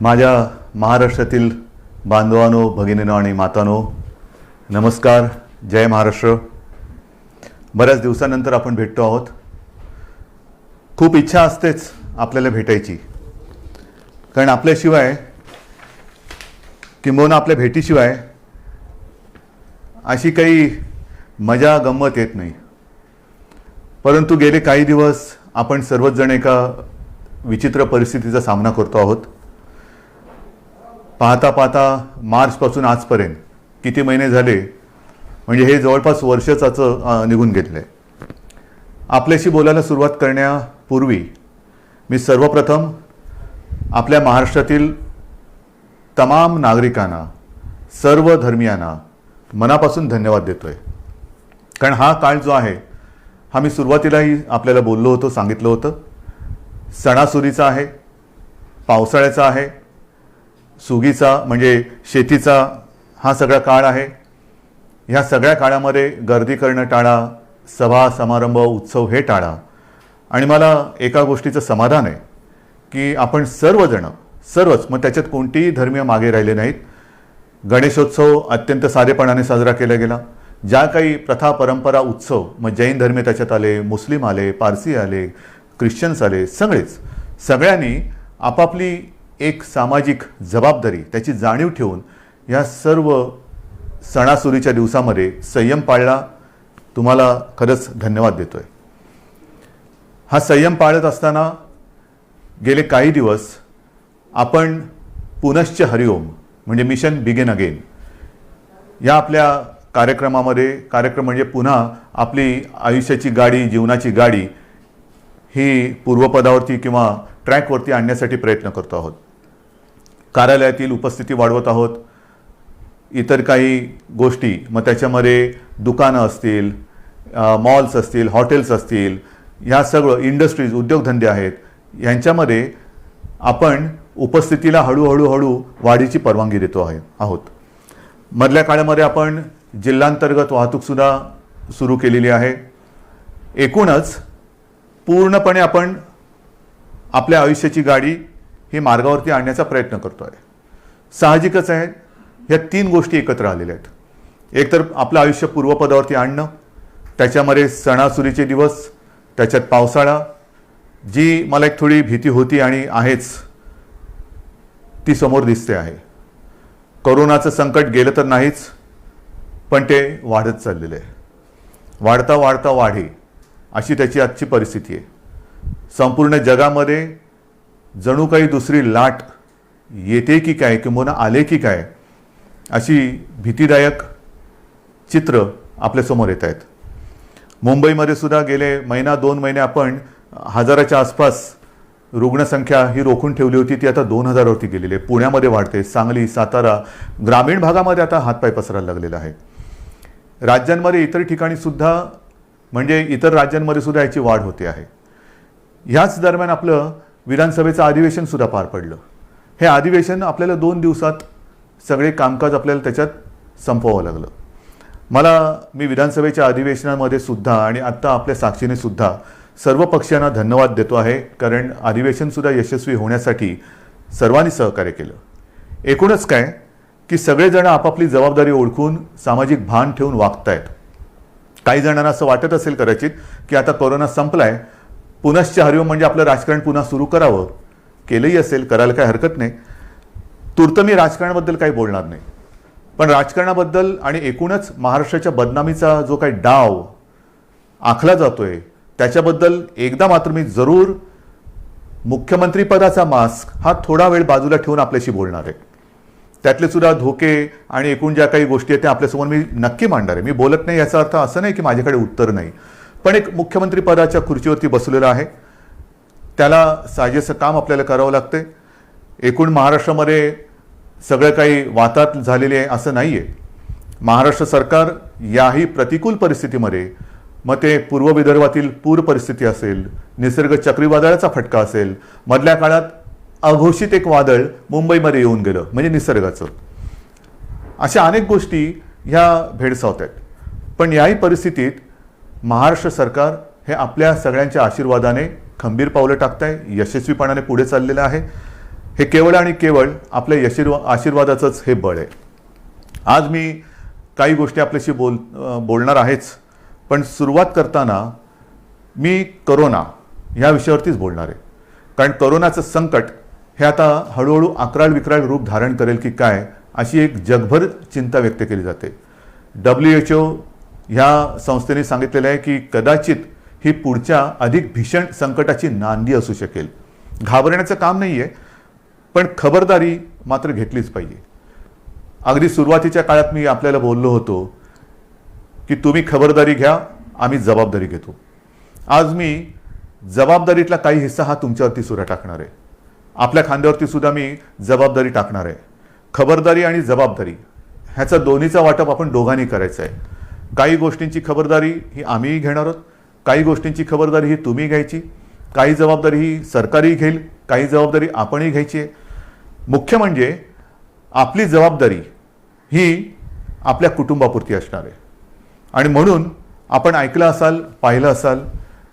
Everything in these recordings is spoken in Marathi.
माझ्या महाराष्ट्रातील बांधवांनो, भगिनींनो आणि मातांनो, नमस्कार. जय महाराष्ट्र. बऱ्याच दिवसानंतर आपण भेटतो आहोत. खूप इच्छा असतेच आपल्याला भेटायची, कारण आपल्याशिवाय किंबहुना आपल्या भेटीशिवाय अशी काही मजा गंमत येत नाही. परंतु गेले काही दिवस आपण सर्वच जण एका विचित्र परिस्थितीचा सामना करतो आहोत. पाहता पाहता मार्चपासून आजपर्यंत किती महिने झाले, म्हणजे हे जवळपास वर्षाचं निघून गेलेलं आहे. आपल्याशी बोलायला सुरुवात करण्यापूर्वी मी सर्वप्रथम आपल्या महाराष्ट्रातील तमाम नागरिकांना, सर्व धर्मियांना मनापासून धन्यवाद देतोय. कारण हा काळ जो आहे, हा मी सुरुवातीलाही आपल्याला बोललो होतो, सांगितलं होतं, सणासुदीचा आहे, पावसाळ्याचा आहे, सुगीचा म्हणजे शेतीचा हा सगळा काळ आहे. ह्या सगळ्या काळामध्ये गर्दी करणं टाळा, सभा समारंभ उत्सव हे टाळा. आणि मला एका गोष्टीचं समाधान आहे की आपण सर्वच, मग त्याच्यात कोणतेही धर्मीय मागे राहिले नाहीत. गणेशोत्सव अत्यंत साधेपणाने साजरा केला गेला. ज्या काही प्रथा परंपरा उत्सव, मग जैन धर्मीय त्याच्यात आले, मुस्लिम आले, पारसी आले, ख्रिश्चन्स आले, सगळ्यांनी आपापली एक सामाजिक जबाबदारी, त्याची जाणीव ठेवून या सर्व सणासुदीच्या दिवसामध्ये संयम पाळला. तुम्हाला खरंच धन्यवाद देतोय. हा संयम पाळत असताना गेले काही दिवस आपण पुनश्च हरिओम म्हणजे मिशन बिगिन अगेन या आपल्या कार्यक्रमामध्ये, कार्यक्रम म्हणजे पुन्हा आपली आयुष्याची गाडी, जीवनाची गाडी ही पूर्वपदावरती किंवा ट्रॅकवरती आणण्यासाठी प्रयत्न करतो आहोत. कार्यालयातील उपस्थिती वाढवत आहोत. इतर काही गोष्टी, मग त्याच्यामध्ये दुकानं असतील, मॉल्स असतील, हॉटेल्स असतील, ह्या सगळं इंडस्ट्रीज, उद्योगधंदे आहेत, यांच्यामध्ये आपण उपस्थितीला हळूहळू वाढीची परवानगी देतो आहोत. मधल्या काळामध्ये आपण जिल्हांतर्गत वाहतूकसुद्धा सुरू केलेली आहे. एकूणच पूर्णपणे आपण आपल्या आयुष्याची गाडी ही मार्गावरती आणण्याचा प्रयत्न करतो आहे. साहजिकच आहे, ह्या तीन गोष्टी एकत्र आलेल्या आहेत. एकतर आपलं आयुष्य पूर्वपदावरती आणणं, त्याच्यामध्ये सणासुदीचे दिवस, त्याच्यात पावसाळा, जी मला एक थोडी भीती होती आणि आहेच, ती समोर दिसते आहे. कोरोनाचं संकट गेलं तर नाहीच, पण ते वाढत चाललेलं आहे. वाढता वाढता वाढे अशी त्याची आजची परिस्थिती आहे. संपूर्ण जगामध्ये जणू काही दुसरी लाट येते की काय, किंवा आले की काय, अशी भीतीदायक चित्र आपल्यासमोर येत आहेत. मुंबईमध्ये सुद्धा गेले दोन महिने आपण 1000च्या आसपास रुग्णसंख्या ही रोखून ठेवली होती, ती आता 2000वरती गेलेली आहे. पुण्यामध्ये वाढते, सांगली, सातारा, ग्रामीण भागामध्ये आता हातपाय पसरायला लागलेला आहे. राज्यांमध्ये इतर ठिकाणी सुद्धा, म्हणजे इतर राज्यांमध्ये सुद्धा याची वाढ होते आहे. ह्याच दरम्यान आपलं विधानसभेचं अधिवेशन सुद्धा पार पडलं. हे अधिवेशन आपल्याला 2 दिवसात सगळे कामकाज आपल्याला त्याच्यात संपवावं लागलं. मी विधानसभेच्या अधिवेशनामध्ये सुद्धा आणि आत्ता आपल्या साक्षीने सुद्धा सर्व पक्षांना धन्यवाद देतो आहे, कारण अधिवेशनसुद्धा यशस्वी होण्यासाठी सर्वांनी सहकार्य केलं. एकूणच काय की सगळेजण आपापली जबाबदारी ओळखून सामाजिक भान ठेवून वागतायत. काही जणांना असं वाटत असेल कदाचित की आता कोरोना संपलाय, पुनश्च हरिओम म्हणजे आपलं राजकारण पुन्हा सुरू करावं. केलंही असेल, करायला काही हरकत नाही. तूर्त मी राजकारणाबद्दल काही बोलणार नाही, पण राजकारणाबद्दल आणि एकूणच महाराष्ट्राच्या बदनामीचा जो काही डाव आखला जातोय त्याच्याबद्दल एकदा मात्र मी जरूर मुख्यमंत्रीपदाचा मास्क हा थोडा वेळ बाजूला ठेवून आपल्याशी बोलणार आहे. त्यातले सुद्धा धोके आणि एकूण ज्या काही गोष्टी आहेत त्या आपल्यासमोर मी नक्की मांडणार आहे. मी बोलत नाही याचा अर्थ असं नाही की माझ्याकडे उत्तर नाही, पण एक मुख्यमंत्रीपदाच्या खुर्चीवरती बसलेला आहे, त्याला साजेसं काम आपल्याला करावं लागते. एकूण महाराष्ट्रामध्ये सगळं काही वाताहत झालेले आहे असं नाही आहे. महाराष्ट्र सरकार याही प्रतिकूल परिस्थितीमध्ये, मग ते पूर्व विदर्भातील पूर परिस्थिती असेल, निसर्ग चक्रीवादळाचा फटका असेल, मधल्या काळात अघोषित एक वादळ मुंबईमध्ये येऊन गेलं म्हणजे निसर्गाचं, अशा अनेक गोष्टी ह्या भेडसावत आहेत. पण याही परिस्थितीत महाराष्ट्र सरकार हे आपल्या सगळ्यांच्या आशीर्वादाने खंबीर पावलं टाकत आहे, यशस्वीपणाने पुढे चाललेलं आहे. हे केवळ आणि केवळ आपल्या आशीर्वादाचंच हे बळ आहे. आज मी काही गोष्टी आपल्याशी बोलणार आहेच, पण सुरुवात करताना मी करोना ह्या विषयावरतीच बोलणार आहे. कारण करोनाचं संकट हे आता हळूहळू अक्राळ विक्राळ रूप धारण करेल की काय, अशी एक जगभर चिंता व्यक्त केली जाते. WHO ह्या संस्थेने सांगितलेलं आहे की कदाचित ही पुढच्या अधिक भीषण संकटाची नांदी असू शकेल. घाबरण्याचं काम नाही आहे, पण खबरदारी मात्र घेतलीच पाहिजे. अगदी सुरुवातीच्या काळात मी आपल्याला बोललो होतो की तुम्ही खबरदारी घ्या, आम्ही जबाबदारी घेतो. आज मी जबाबदारीतला काही हिस्सा हा तुमच्यावरती सुद्धा टाकणार आहे. आपल्या खांद्यावरती सुद्धा मी जबाबदारी टाकणार आहे. खबरदारी आणि जबाबदारी ह्याचा दोन्हीचा वाटप आपण दोघांनी करायचं आहे. काही गोष्टींची खबरदारी ही आम्हीही घेणार आहोत, काही गोष्टींची खबरदारी ही तुम्ही घ्यायची, काही जबाबदारी ही सरकारही घेईल, काही जबाबदारी आपणही घ्यायची आहे. मुख्य म्हणजे आपली जबाबदारी ही आपल्या कुटुंबापुरती असणार आहे. आणि म्हणून आपण ऐकलं असाल, पाहिलं असाल,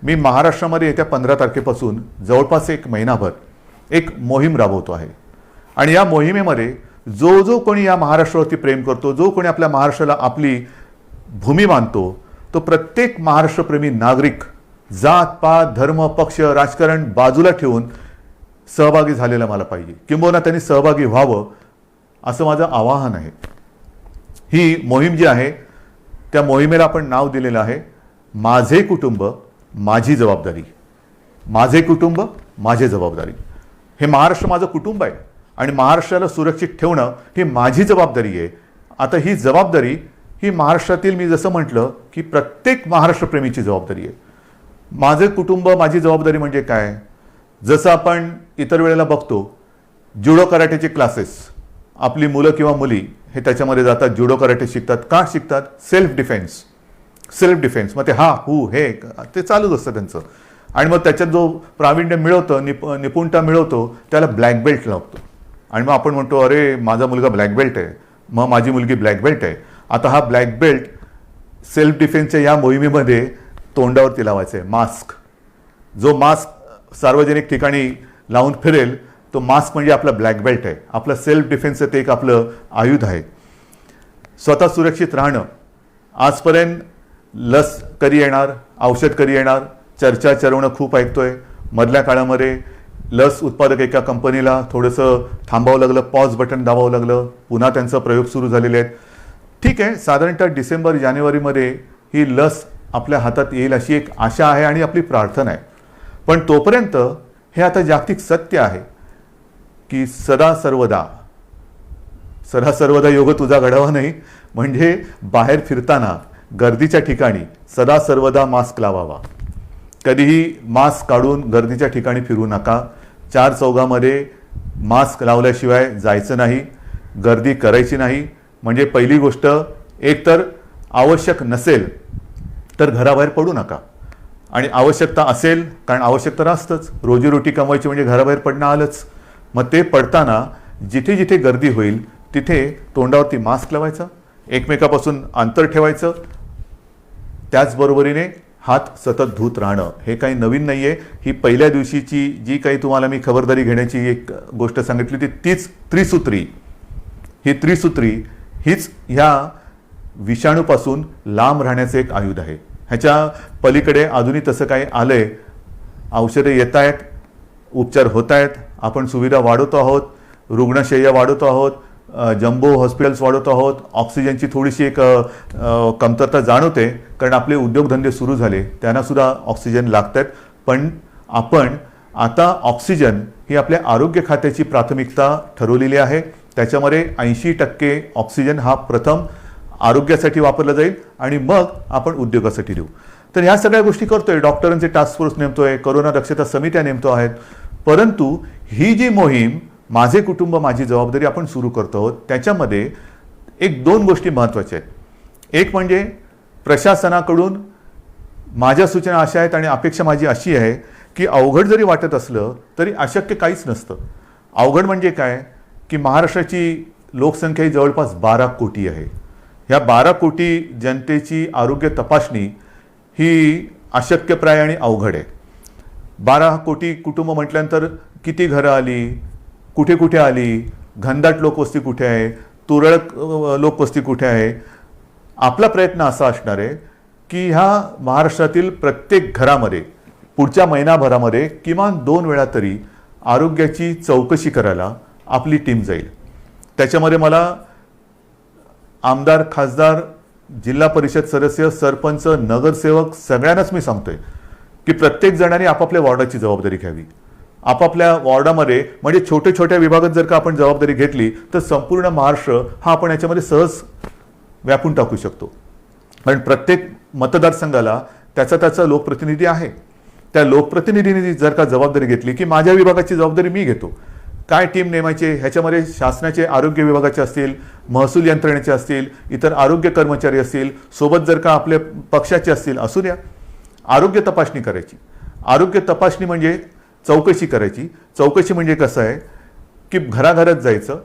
मी महाराष्ट्रामध्ये येत्या 15 तारखेपासून जवळपास एक महिनाभर एक मोहीम राबवतो आहे. आणि या मोहिमेमध्ये जो जो कोणी या महाराष्ट्रावरती प्रेम करतो, जो कोणी आपल्या महाराष्ट्राला आपली भूमी मानतो, तो प्रत्येक महाराष्ट्रप्रेमी नागरिक जात पात धर्म पक्ष राजकारण बाजूला ठेवून सहभागी झालेला मला पाहिजे, किंबहुना त्यांनी सहभागी व्हावं असं माझं आवाहन आहे. ही मोहीम जी आहे त्या मोहिमेला आपण नाव दिलेलं आहे माझे कुटुंब माझी जबाबदारी. माझे कुटुंब माझी जबाबदारी. हे महाराष्ट्र माझं कुटुंब आहे आणि महाराष्ट्राला सुरक्षित ठेवणं ही माझी जबाबदारी आहे. आता ही जबाबदारी ही महाराष्ट्रातील, मी जसं म्हटलं की प्रत्येक महाराष्ट्रप्रेमीची जबाबदारी आहे. माझे कुटुंब माझी जबाबदारी म्हणजे काय? जसं आपण इतर वेळेला बघतो जुडो कराटेचे क्लासेस, आपली मुलं किंवा मुली हे त्याच्यामध्ये जातात, जुडो कराटे शिकतात. का शिकतात? Self defence. Self defence. मग ते हा हू हे ते चालूच असतं त्यांचं. आणि मग त्याच्यात जो प्रावीण्य मिळवतो, निपुणता मिळवतो, त्याला ब्लॅक बेल्ट लागतो. आणि मग आपण म्हणतो अरे माझा मुलगा ब्लॅक बेल्ट आहे, मग माझी मुलगी ब्लॅक बेल्ट आहे. आता हा ब्लॅक बेल्ट सेल्फ डिफेन्सच्या या मोहिमेमध्ये तोंडावरती लावायचा आहे. मास्क. जो मास्क सार्वजनिक ठिकाणी लावून फिरेल तो मास्क म्हणजे आपला ब्लॅक बेल्ट आहे. आपलं सेल्फ डिफेन्सचं ते एक आपलं आयुध आहे. स्वतः सुरक्षित राहणं. आजपर्यंत लस कधी येणार, औषध कधी येणार, चर्चा चरवणं खूप ऐकतोय. मधल्या काळामध्ये लस उत्पादक एका कंपनीला थोडंसं थांबावं लागलं, पॉज बटन दाबावं लागलं, पुन्हा त्यांचा प्रयोग सुरू झालेले आहेत. ठीक आहे, साधारणतः डिसेंबर जानेवारीमध्ये ही लस आपल्या हातात येईल अशी एक आशा आहे आणि आपली प्रार्थना आहे. पण तोपर्यंत हे आता जागतिक सत्य आहे की सदा सर्वदा योग तुझा घडावा नाही. म्हणजे बाहेर फिरताना गर्दीच्या ठिकाणी सदा सर्वदा मास्क लावावा. कधीही मास्क काढून गर्दीच्या ठिकाणी फिरू नका. चार चौघामध्ये मास्क लावल्याशिवाय जायचं नाही, गर्दी करायची नाही. म्हणजे पहिली गोष्ट, एकतर आवश्यक नसेल तर घराबाहेर पडू नका. आणि आवश्यकता असेल, कारण आवश्यकता तर असतंच, रोजीरोटी कमवायची म्हणजे घराबाहेर पडणं आलंच. मग ते पडताना जिथे जिथे गर्दी होईल तिथे तोंडावरती मास्क लावायचा, एकमेकापासून अंतर ठेवायचं. त्याचबरोबरीने हात सतत धुत राहणं. हे काही नवीन नाही आहे. ही पहिल्या दिवशीची जी काही तुम्हाला मी खबरदारी घेण्याची एक गोष्ट सांगितली ती तीच त्रिसूत्री. ही त्रिसूत्री हीच ह्या विषाणूपासून लांब राहण्याचं एक आयुध आहे. ह्याच्या पलीकडे अजूनही तसं काही आलंय. औषधं येत आहेत, उपचार होत आहेत, आपण सुविधा वाढवतो आहोत, रुग्णशय्या वाढवतो आहोत, जम्बो हॉस्पिटल्स वाढवतो आहोत. ऑक्सिजनची थोडीशी एक कमतरता जाणवते, कारण आपले उद्योगधंदे सुरू झाले, त्यांना सुद्धा ऑक्सिजन लागत आहेत. पण आपण आता ऑक्सिजन ही आपल्या आरोग्य खात्याची प्राथमिकता ठरवलेली आहे. त्याच्यामध्ये 80% ऑक्सिजन हा प्रथम आरोग्यासाठी वापरला जाईल आणि मग आपण उद्योगासाठी देऊ. तर ह्या सगळ्या गोष्टी करतोय. डॉक्टरांचे टास्क फोर्स नेमतोय, कोरोना दक्षता समित्या नेमतो आहेत. परंतु ही जी मोहीम माझे कुटुंब माझी जबाबदारी आपण सुरू करतो आहोत, त्याच्यामध्ये एक दोन गोष्टी महत्त्वाच्या आहेत. एक म्हणजे प्रशासनाकडून माझ्या सूचना अशा आहेत आणि अपेक्षा माझी अशी आहे की अवघड जरी वाटत असलं तरी अशक्य काहीच नसतं. अवघड म्हणजे काय की महाराष्ट्राची लोकसंख्या ही जवळपास 12 कोटी आहे. ह्या 12 कोटी जनतेची आरोग्य तपासणी ही अशक्यप्राय आणि अवघड आहे. 12 कोटी कुटुंब म्हटल्यानंतर किती घरं आली, कुठे कुठे आली, घनदाट लोकवस्ती कुठे आहे, तुरळक लोकवस्ती कुठे आहे. आपला प्रयत्न असा असणार आहे की ह्या महाराष्ट्रातील प्रत्येक घरामध्ये पुढच्या महिनाभरामध्ये किमान 2 वेळा तरी आरोग्याची चौकशी करायला आपली टीम जाईल. त्याच्यामध्ये मला आमदार, खासदार, जिल्हा परिषद सदस्य, सरपंच, नगरसेवक सगळ्यांनाच मी सांगतोय की प्रत्येक जणांनी आपापल्या वॉर्डाची जबाबदारी घ्यावी. आपापल्या वॉर्डामध्ये म्हणजे छोट्या विभागात जर का आपण जबाबदारी घेतली तर संपूर्ण महाराष्ट्र हा आपण याच्यामध्ये सहज व्यापून टाकू शकतो. कारण प्रत्येक मतदारसंघाला त्याचा लोकप्रतिनिधी आहे. त्या लोकप्रतिनिधींनी जर का जबाबदारी घेतली की माझ्या विभागाची जबाबदारी मी घेतो, काय टीम नेमायचे, ह्याच्यामध्ये शासनाचे आरोग्य विभागाचे असतील, महसूल यंत्रणेचे असतील, इतर आरोग्य कर्मचारी असतील, सोबत जर का आपल्या पक्षाचे असतील, असू द्या. आरोग्य तपासणी करायची. आरोग्य तपासणी म्हणजे चौकशी करायची. चौकशी म्हणजे कसं आहे की घराघरात जायचं,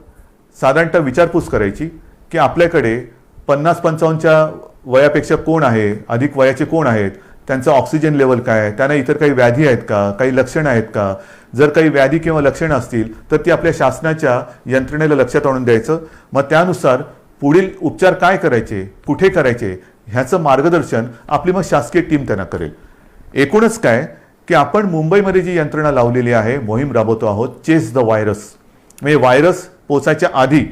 साधारणतः विचारपूस करायची की आपल्याकडे 50-55च्या वयापेक्षा कोण आहे, अधिक वयाचे कोण आहेत, त्यांचं ऑक्सिजन लेवल काय आहे, त्यांना इतर काही व्याधी आहेत का, काही लक्षणं आहेत का. जर काही व्याधी किंवा लक्षणं असतील तर ती आपल्या शासनाच्या यंत्रणेला लक्षात आणून द्यायचं. मग त्यानुसार पुढील उपचार काय करायचे, कुठे करायचे, ह्याचं मार्गदर्शन आपली मग शासकीय टीम त्यांना करेल. एकूणच काय की आपण मुंबईमध्ये जी यंत्रणा लावलेली आहे, मोहीम राबवतो आहोत, चेस द व्हायरस. म्हणजे व्हायरस पोचायच्या आधी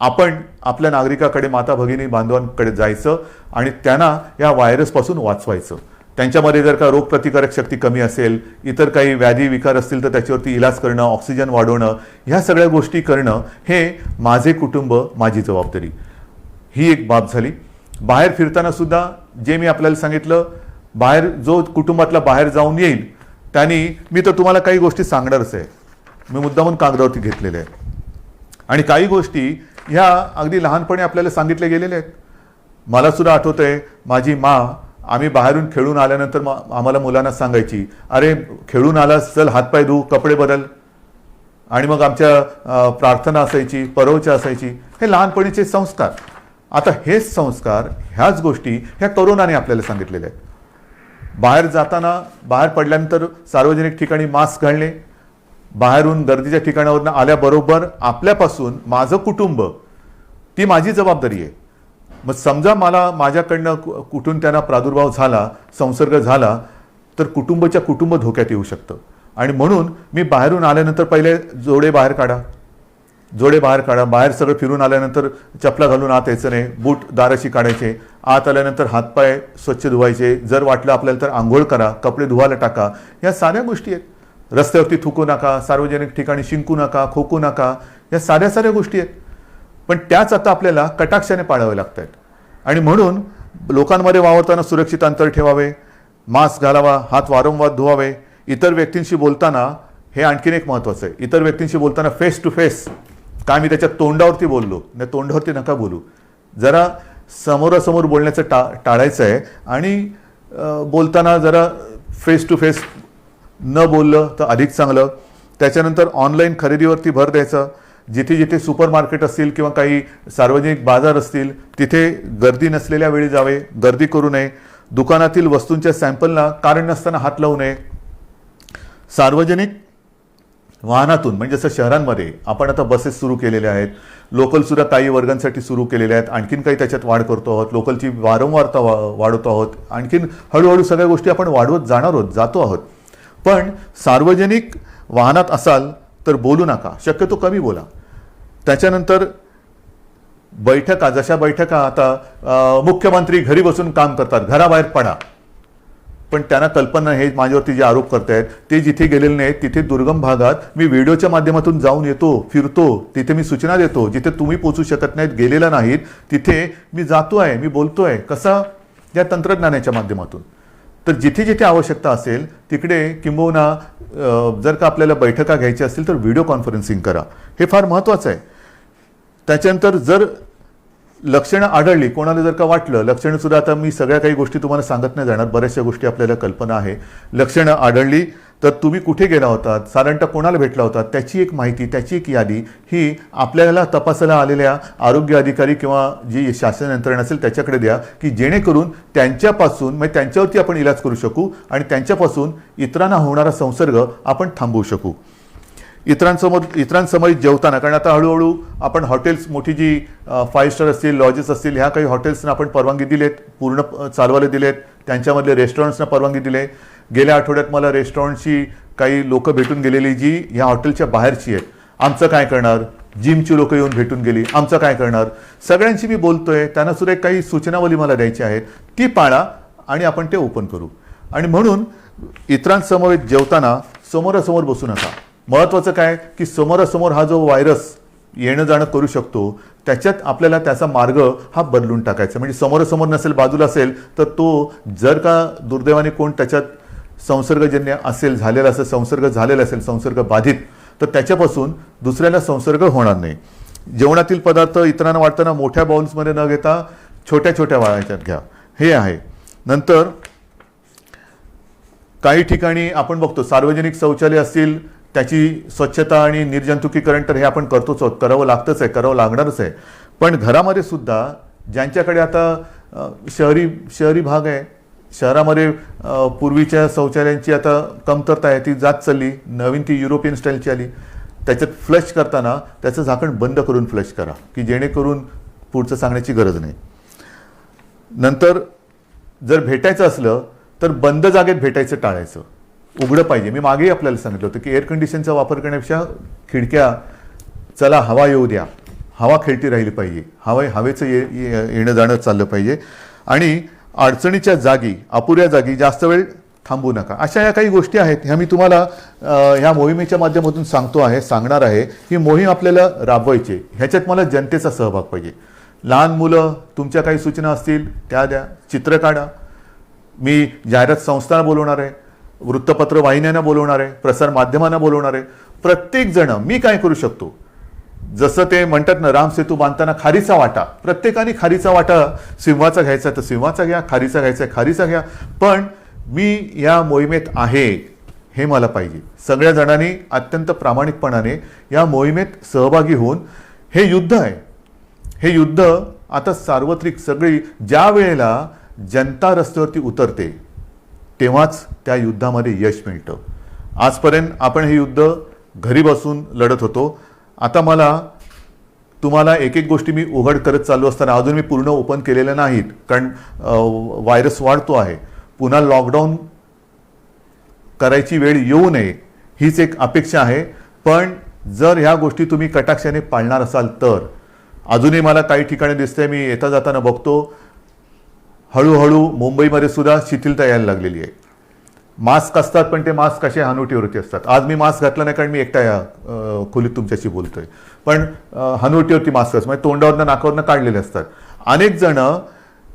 आपण आपल्या नागरिकाकडे, माता भगिनी बांधवांकडे जायचं आणि त्यांना या व्हायरसपासून वाचवायचं. त्यांच्यामध्ये जर का रोगप्रतिकारक शक्ती कमी असेल, इतर काही व्याधी विकार असतील तर त्याच्यावरती इलाज करणं, ऑक्सिजन वाढवणं, ह्या सगळ्या गोष्टी करणं हे माझे कुटुंब माझी जबाबदारी, ही एक बाब झाली. बाहेर फिरताना सुद्धा जे मी आपल्याला सांगितलं, बाहेर जो कुटुंबातला बाहेर जाऊन येईल त्यांनी, मी तर तुम्हाला काही गोष्टी सांगणारच आहे, मी मुद्दामून कागदावरती घेतलेल्या आहेत. आणि काही गोष्टी ह्या अगदी लहानपणी आपल्याला सांगितल्या गेलेल्या आहेत. मला सुद्धा आठवत आहे, माझी आम्ही बाहेरून खेळून आल्यानंतर आम्हाला मुलांना सांगायची, अरे खेळून आलास, चल हातपाय धू, कपडे बदल. आणि मग आमच्या प्रार्थना असायची, परवचा असायची. हे लहानपणीचे संस्कार. आता हेच संस्कार, ह्याच गोष्टी ह्या कोरोनाने आपल्याला सांगितलेल्या आहेत. बाहेर जाताना, बाहेर पडल्यानंतर सार्वजनिक ठिकाणी मास्क घालणे, बाहेरून गर्दीच्या ठिकाणावरून आल्याबरोबर आपल्यापासून माझं कुटुंब, ती माझी जबाबदारी आहे. मग समजा माझ्याकडनं कुठून त्यांना प्रादुर्भाव झाला, संसर्ग झाला, तर कुटुंब धोक्यात येऊ शकतं. आणि म्हणून मी बाहेरून आल्यानंतर पहिले जोडे बाहेर काढा. बाहेर सगळं फिरून आल्यानंतर चपला घालून आत यायचं नाही, बूट दाराशी काढायचे, आत आल्यानंतर हातपाय स्वच्छ धुवायचे, जर वाटलं आपल्याला तर आंघोळ करा, कपडे धुवायला टाका. या साऱ्या गोष्टी आहेत. रस्त्यावरती थुकू नका, सार्वजनिक ठिकाणी शिंकू नका, खोकू नका, या साऱ्या गोष्टी आहेत. पण त्याच आता आपल्याला कटाक्षाने पाळाव्या लागत आहेत. आणि म्हणून लोकांमध्ये वावरताना सुरक्षित अंतर ठेवावे, मास्क घालावा, हात वारंवार धुवावे. इतर व्यक्तींशी बोलताना हे आणखीन एक महत्त्वाचं आहे, इतर व्यक्तींशी बोलताना फेस टू फेस, काय मी त्याच्या तोंडावरती बोललो नाही, तोंडावरती नका बोलू. जरा समोरासमोर बोलण्याचं टाळायचं आहे. आणि बोलताना जरा फेस टू फेस न बोललं तर अधिक चांगलं. त्याच्यानंतर ऑनलाईन खरेदीवरती भर द्यायचा. जिथे सुपर मार्केट असतील किंवा काही सार्वजनिक बाजार असतील तिथे गर्दी नसलेल्या वेळी जावे, गर्दी करू नये. दुकानातील वस्तूंच्या सॅम्पलला कारण नसताना हात लावू नये. सार्वजनिक वाहनातून म्हणजे जसं शहरांमध्ये आपण आता बसेस सुरू केलेल्या आहेत, लोकलसुद्धा काही वर्गांसाठी सुरू केलेल्या आहेत, आणखीन काही त्याच्यात वाढ करतो आहोत, लोकलची वारंवारता वाढवतो आहोत, आणखीन हळूहळू सगळ्या गोष्टी आपण वाढवत जातो आहोत. पण सार्वजनिक वाहनात असाल तर बोलू नका, शक्यतो कमी बोला. त्याच्यानंतर बैठका, जशा बैठका आता मुख्यमंत्री घरी बसून काम करतात, घराबाहेर पडा. पण त्यांना कल्पना, हे माझ्यावरती जे आरोप करतायत ते जिथे गेलेले नाहीत, तिथे दुर्गम भागात मी व्हिडिओच्या माध्यमातून जाऊन येतो, फिरतो, तिथे मी सूचना देतो. जिथे तुम्ही पोचू शकत नाहीत, गेलेला नाहीत, तिथे मी जातोय, मी बोलतोय. कसा? या तंत्रज्ञानाच्या माध्यमातून. तर जिथे जिथे आवश्यकता असेल तिकडे किंबहुना जर का आपल्याला बैठका घ्यायच्या असतील तर व्हिडिओ कॉन्फरन्सिंग करा. हे फार महत्त्वाचं आहे. त्याच्यानंतर जर लक्षणं आढळली, कोणाला जर का वाटलं, लक्षणं सुद्धा आता मी सगळ्या काही गोष्टी तुम्हाला सांगत नाही जाणार, बऱ्याचशा गोष्टी आपल्याला कल्पना आहे. लक्षणं आढळली तर तुम्ही कुठे गेला होतात, साधारणतः कोणाला भेटला होता, त्याची एक माहिती, त्याची एक यादी ही आपल्याला तपासायला आलेल्या आरोग्य अधिकारी किंवा जी शासन यंत्रणा असेल त्याच्याकडे द्या, की जेणेकरून त्यांच्यापासून म्हणजे त्यांच्यावरती आपण इलाज करू शकू आणि त्यांच्यापासून इतरांना होणारा संसर्ग आपण थांबवू शकू. इतरांसमोर जेवताना, कारण आता हळूहळू आपण हॉटेल्स, मोठी जी 5 स्टार असतील, लॉजेस असतील, ह्या काही हॉटेल्सना आपण परवानगी दिलेत, पूर्ण चालवायला दिलेत. त्यांच्यामधले रेस्टॉरंट्सना परवानगी दिले. गेल्या आठवड्यात मला रेस्टॉरंटची काही लोक भेटून गेलेली जी ह्या हॉटेलच्या बाहेरची आहेत. आमचं काय करणार? जिमची लोक येऊन भेटून गेली. आमचं काय करणार? सगळ्यांशी मी बोलतोय. त्यांना सुद्धा काही सूचनावली मला द्यायची आहेत, ती पाळा आणि आपण ते ओपन करू. आणि म्हणून इतरांसमोर जेवताना समोरासमोर बसू नका. महत्त्वाचं काय की समोरासमोर हा जो व्हायरस येणं जाणं करू शकतो, त्याच्यात आपल्याला त्याचा मार्ग हा बदलून टाकायचा. म्हणजे समोरासमोर नसेल, बाजूला असेल, तर तो जर का दुर्दैवाने कोण त्याच्यात संसर्गजन्य असेल, झालेला असेल, संसर्ग झालेला असेल, संसर्ग बाधित, तर त्याच्यापासून दुसऱ्याला संसर्ग होणार नाही. जेवणातील पदार्थ इतरांना वाटताना मोठ्या बाउल्समध्ये न घेता छोट्या छोट्या वाळायच्यात घ्या, हे आहे. नंतर काही ठिकाणी आपण बघतो सार्वजनिक शौचालय असतील, त्याची स्वच्छता आणि निर्जंतुकीकरण तर हे आपण करतोच आहोत, करावं लागतंच आहे, करावं लागणारच आहे. पण घरामध्ये सुद्धा ज्यांच्याकडे आता शहरी भाग आहे, शहरामध्ये पूर्वीच्या शौचालयांची आता कमतरता आहे, ती जात चालली. नवीन ती युरोपियन स्टाईलची आली. त्याच्यात फ्लश करताना त्याचं झाकण बंद करून फ्लश करा, की जेणेकरून पुढचं सांगण्याची गरज नाही. नंतर जर भेटायचं असलं तर बंद जागेत भेटायचं टाळायचं, उघडं पाहिजे. मी मागेही आपल्याला सांगितलं होतं की एअर कंडिशनचा वापर करण्यापेक्षा खिडक्या, चला हवा येऊ द्या, हवा खेळती राहिली पाहिजे, हवेचं येणं जाणं चाललं पाहिजे. आणि अडचणीच्या जागी, अपुऱ्या जागी जास्त वेळ थांबू नका. अशा या काही गोष्टी आहेत, ह्या मी तुम्हाला ह्या मोहिमेच्या माध्यमातून सांगणार आहे. ही मोहीम आपल्याला राबवायची. ह्याच्यात मला जनतेचा सहभाग पाहिजे. लहान मुलं, तुमच्या काही सूचना असतील त्या द्या, चित्र काढा. मी जाहिरात संस्थांना बोलवणार आहे, वृत्तपत्र वाहिन्यांना बोलवणार आहे, प्रसार माध्यमांना बोलवणार आहे. प्रत्येक जण मी काय करू शकतो, जसं ते म्हणतात ना, राम सेतू बांधताना खारीचा वाटा, प्रत्येकाने खारीचा वाटा सिंहाचा घ्यायचा तर सिंहाचा घ्या, खारीचा घ्यायचा खारीचा घ्या. पण मी या मोहिमेत आहे हे मला पाहिजे. सगळ्या जणांनी अत्यंत प्रामाणिकपणाने या मोहिमेत सहभागी होऊन, हे युद्ध आहे, हे युद्ध आता सार्वत्रिक, सगळी ज्या वेळेला जनता रस्त्यावरती उतरते तेव्हाच त्या युद्धामध्ये यश मिळतं. आजपर्यंत आपण हे युद्ध घरी बसून लढत होतो. आता मला तुम्हाला एक एक गोष्टी मी उघड करत चालू असताना, अजून मी पूर्ण ओपन केलेल्या नाहीत, कारण व्हायरस वाढतो आहे. पुन्हा लॉकडाऊन करायची वेळ येऊ नये हीच एक अपेक्षा आहे. पण जर ह्या गोष्टी तुम्ही कटाक्षाने पाळणार असाल तर, अजूनही मला काही ठिकाणी दिसतंय, मी येता जाताना बघतो, हळूहळू मुंबईमध्ये सुद्धा शिथिलता यायला लागलेली आहे. मास्क असतात पण ते मास्क कसे हनुवटीवरती असतात. आज मी मास्क घातला नाही कारण मी एकटा या खोलीत तुमच्याशी बोलतोय, पण हनुवटीवरती मास्क असतात, म्हणजे तोंडावरनं नाकावरनं काढलेले असतात. अनेक जण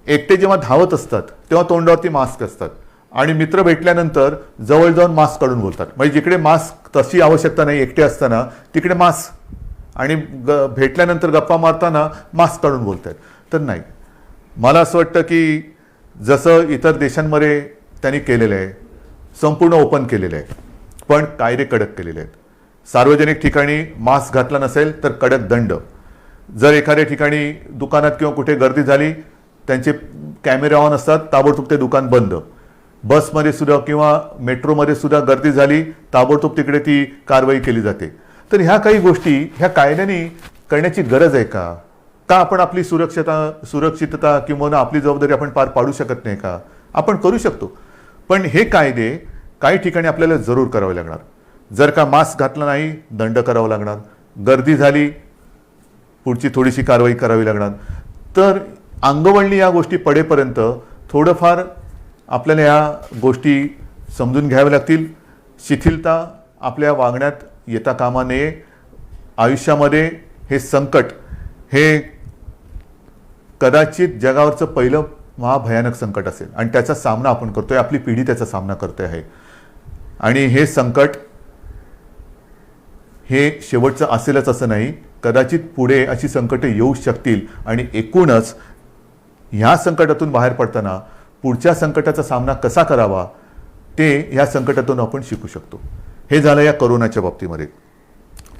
एकटे जेव्हा धावत असतात तेव्हा तोंडावरती मास्क असतात, आणि मित्र भेटल्यानंतर जवळ जाऊन मास्क काढून बोलतात. म्हणजे जिकडे मास्क तशी आवश्यकता नाही एकटे असताना, तिकडे मास्क, आणि भेटल्यानंतर गप्पा मारताना मास्क काढून बोलतात. तर नाही, मला असं वाटतं की जसं इतर देशांमध्ये त्यांनी केलेलं आहे, संपूर्ण ओपन केलेलं आहे, पण कायदे कडक केलेले आहेत. सार्वजनिक ठिकाणी मास्क घातला नसेल तर कडक दंड. जर एखाद्या ठिकाणी दुकानात किंवा कुठे गर्दी झाली, त्यांचे कॅमेरे ऑन असतात, ताबडतोब ते दुकान बंद. बसमध्ये सुद्धा किंवा मेट्रोमध्ये सुद्धा गर्दी झाली, ताबडतोब तिकडे ती कारवाई केली जाते. तर ह्या काही गोष्टी ह्या कायद्याने करण्याची गरज आहे का? का आपण आपली सुरक्षितता किंवा आपली जबाबदारी आपण पार पाडू शकत नाही का? आपण करू शकतो, पण हे कायदे काही ठिकाणी आपल्याला जरूर करावे लागणार. जर का मास्क घातला नाही, दंड करावा लागणार. गर्दी झाली, पुढची थोडीशी कारवाई करावी लागणार. तर अंगवळणी या गोष्टी पडेपर्यंत थोडंफार आपल्याला या गोष्टी समजून घ्याव्या लागतील. शिथिलता आपल्या वागण्यात येता कामा नये. आयुष्यामध्ये हे संकट हे कदाचित जगावरचं पहिलं महाभयानक संकट असेल, आणि त्याचा सामना आपण करतोय, आपली पिढी त्याचा सामना करते आहे. आणि हे संकट हे शेवटचं असेलच असं नाही, कदाचित पुढे अशी संकटे येऊ शकतील. आणि एकूणच ह्या संकटातून बाहेर पडताना पुढच्या संकटाचा सामना कसा करावा ते ह्या संकटातून आपण शिकू शकतो. हे झालं या कोरोनाच्या बाबतीमध्ये.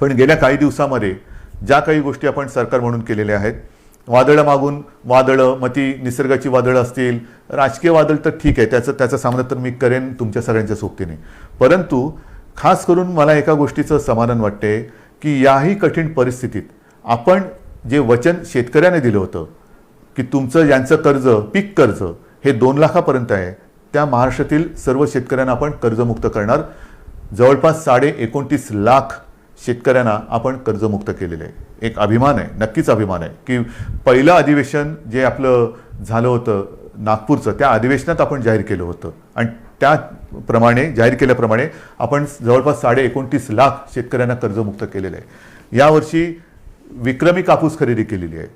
पण गेल्या काही दिवसामध्ये ज्या काही गोष्टी आपण सरकार म्हणून केलेल्या आहेत, वादळं मागून वादळं, मग ती निसर्गाची वादळं असतील, राजकीय वादळ तर ठीक आहे, त्याचा सामना तर मी करेन तुमच्या सगळ्यांच्या सोबतीने. परंतु खास करून मला एका गोष्टीचं समाधान वाटते की याही कठीण परिस्थितीत आपण जे वचन शेतकऱ्याने दिलं होतं की तुमचं यांचं कर्ज पीक कर्ज हे 2 लाखापर्यंत आहे, त्या महाराष्ट्रातील सर्व शेतकऱ्यांना आपण कर्जमुक्त करणार. जवळपास 29.5 लाख शेतकऱ्यांना आपण कर्जमुक्त केलेलं आहे. एक अभिमान आहे, नक्कीच अभिमान आहे की पहिलं अधिवेशन जे आपलं झालं होतं नागपूरचं, त्या अधिवेशनात आपण जाहीर केलं होतं आणि त्याप्रमाणे जाहीर केल्याप्रमाणे आपण जवळपास 29.5 लाख शेतकऱ्यांना कर्जमुक्त केलेलं आहे. यावर्षी विक्रमी कापूस खरेदी केलेली आहे.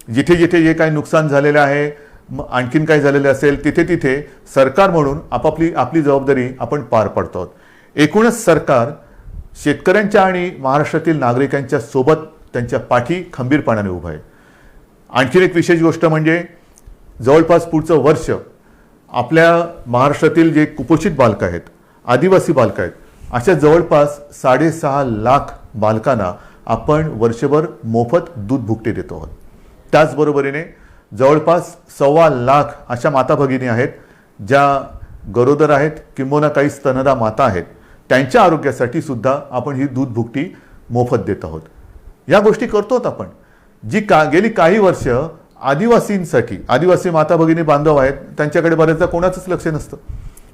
जिथे जिथे जे काही नुकसान झालेलं आहे, आणखीन काय झालेलं असेल, तिथे तिथे सरकार म्हणून आपली जबाबदारी आपण पार पाडतो आहोत. एकूणच सरकार शेतकऱ्यांच्या आणि महाराष्ट्रातील नागरिकांच्या सोबत त्यांच्या पाठी खंबीरपणाने उभं आहे. आणखीन एक विशेष गोष्ट म्हणजे जवळपास पुढचं वर्ष आपल्या महाराष्ट्रातील जे कुपोषित बालकं आहेत, आदिवासी बालकं आहेत, अशा जवळपास 6.5 लाख बालकांना आपण वर्षभर मोफत दूध भुकटी देतो आहोत. त्याचबरोबरीने जवळपास 1.25 लाख अशा माता भगिनी आहेत ज्या गरोदर आहेत किंबहुना काही स्तनदा माता आहेत, त्यांच्या आरोग्यासाठी सुद्धा आपण ही दूध भुकटी मोफत देत आहोत. या गोष्टी करतोत आपण. जी गेली काही वर्ष आदिवासींसाठी, आदिवासी माता भगिनी बांधव आहेत, त्यांच्याकडे बऱ्याचदा कोणाचंच लक्ष नसतं,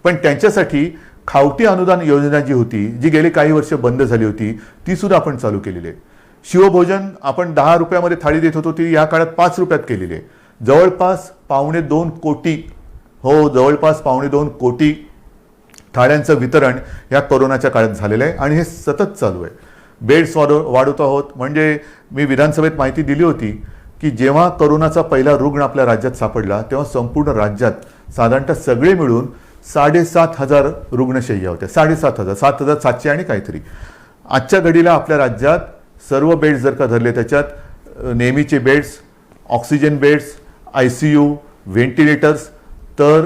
पण त्यांच्यासाठी खावटी अनुदान योजना जी होती, जी गेली काही वर्ष बंद झाली होती, ती सुद्धा आपण चालू केलेली आहे. शिवभोजन आपण 10 रुपयामध्ये थाळी देत होतो, ती या काळात 5 रुपयात केलेली आहे. जवळपास 2.25 कोटी, हो जवळपास 2.25 कोटी थाळ्यांचं वितरण या कोरोनाच्या काळात झालेलं आहे आणि हे सतत चालू आहे. बेड्स वाढवत आहोत. म्हणजे मी विधानसभेत माहिती दिली होती की जेव्हा कोरोनाचा पहिला रुग्ण आपल्या राज्यात सापडला तेव्हा संपूर्ण राज्यात साधारणतः सगळे मिळून 7,500 रुग्णशय्या होत्या. 7,500, 7,700 आणि काहीतरी. आजच्या घडीला आपल्या राज्यात सर्व बेड्स जर का धरले, त्याच्यात नेहमीचे beds, oxygen beds, ICU, ventilators, तर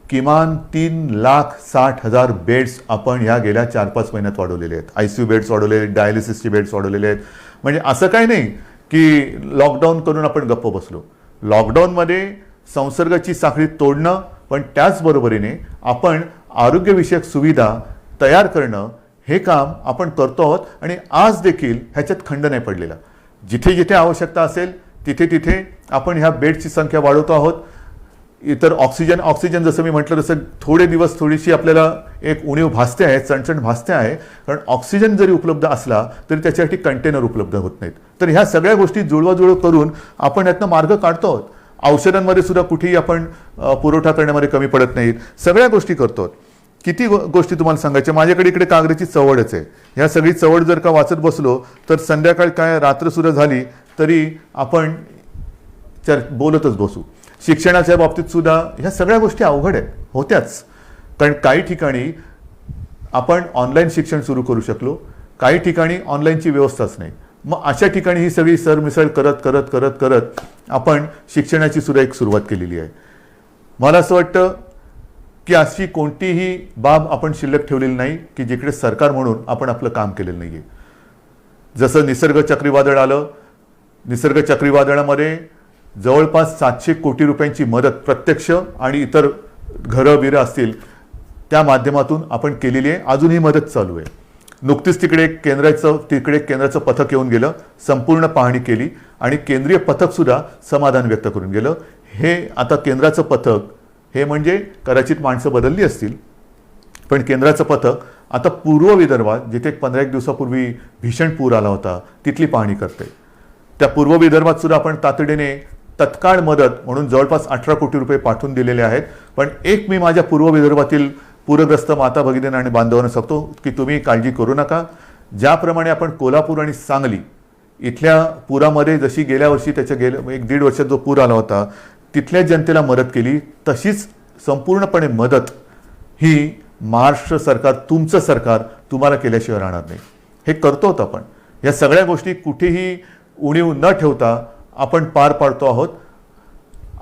किमान 3,60,000 बेड्स आपण ह्या गेल्या 4-5 महिन्यात वाढवलेले आहेत. ICU बेड्स वाढवलेले आहेत, डायलिसिसचे बेड्स वाढवलेले आहेत. म्हणजे असं काही नाही की लॉकडाऊन करून आपण गप्प बसलो. लॉकडाऊनमध्ये संसर्गाची साखळी तोडणं, पण त्याचबरोबरीने आपण आरोग्यविषयक सुविधा तयार करणं, हे काम आपण करतो आहोत आणि आज देखील ह्याच्यात खंड नाही पडलेला. जिथे जिथे आवश्यकता असेल तिथे तिथे आपण ह्या बेडची संख्या वाढवतो आहोत. इतर ऑक्सिजन जसं मी म्हटलं तसं थोडे दिवस थोडीशी आपल्याला एक उणीव भासते आहे, चणचण भासते आहे, कारण ऑक्सिजन जरी उपलब्ध असला तरी त्याच्यासाठी कंटेनर उपलब्ध होत नाहीत. तर ह्या सगळ्या गोष्टी जुळवाजुळव करून आपण यातनं मार्ग काढतो आहोत. औषधांमध्ये सुद्धा कुठेही आपण पुरवठा करण्यामध्ये कमी पडत नाहीत. सगळ्या गोष्टी करतो. किती गोष्टी तुम्हाला सांगायच्या. माझ्याकडे इकडे कागदाची चवडच आहे. ह्या सगळी चवड जर का वाचत बसलो तर संध्याकाळ काय रात्र सुद्धा झाली तरी आपण बोलतच बसू. शिक्षणाच्या बाबतीत सुद्धा ह्या सगळ्या गोष्टी अवघड आहेत, होत्याच. कारण काही ठिकाणी आपण ऑनलाईन शिक्षण सुरू करू शकलो, काही ठिकाणी ऑनलाईनची व्यवस्थाच नाही. मग अशा ठिकाणी ही सगळी सरमिसळ करत करत करत करत आपण शिक्षणाची सुद्धा एक सुरुवात केलेली आहे. मला असं वाटतं की अशी कोणतीही बाब आपण शिल्लक ठेवलेली नाही की जिकडे सरकार म्हणून आपण आपलं काम केलेलं नाही आहे. जसं निसर्ग चक्रीवादळ आलं, निसर्ग चक्रीवादळामध्ये जवळपास 700 कोटी रुपयांची मदत प्रत्यक्ष आणि इतर घरं बिरं असतील त्या माध्यमातून आपण केलेली आहे. अजून ही मदत चालू आहे. नुकतीच तिकडे केंद्राचं पथक येऊन गेलं, संपूर्ण पाहणी केली आणि केंद्रीय पथकसुद्धा समाधान व्यक्त करून गेलं. हे आता केंद्राचं पथक हे म्हणजे कदाचित माणसं बदलली असतील, पण केंद्राचं पथक आता पूर्व विदर्भात जिथे 15 दिवसापूर्वी भीषण पूर आला होता तिथली पाहणी करते. त्या पूर्व विदर्भात सुद्धा आपण तातडीने तत्काळ मदत म्हणून जवळपास 18 कोटी रुपये पाठवून दिलेले आहेत. पण एक मी माझ्या पूर्व विदर्भातील पूरग्रस्त माता भगिनींना आणि बांधवांना सांगतो की तुम्ही काळजी करू नका. ज्याप्रमाणे आपण कोल्हापूर आणि सांगली इथल्या पुरामध्ये जशी गेल्या वर्षी त्याच्या 1-1.5 वर्षात जो पूर आला होता तिथल्या जनतेला मदत केली, तशीच संपूर्णपणे मदत ही महाराष्ट्र सरकार, तुमचं सरकार तुम्हाला केल्याशिवाय राहणार नाही. हे करतो आपण. या सगळ्या गोष्टी कुठेही उणीव न ठेवता आपण पार पाडतो आहोत.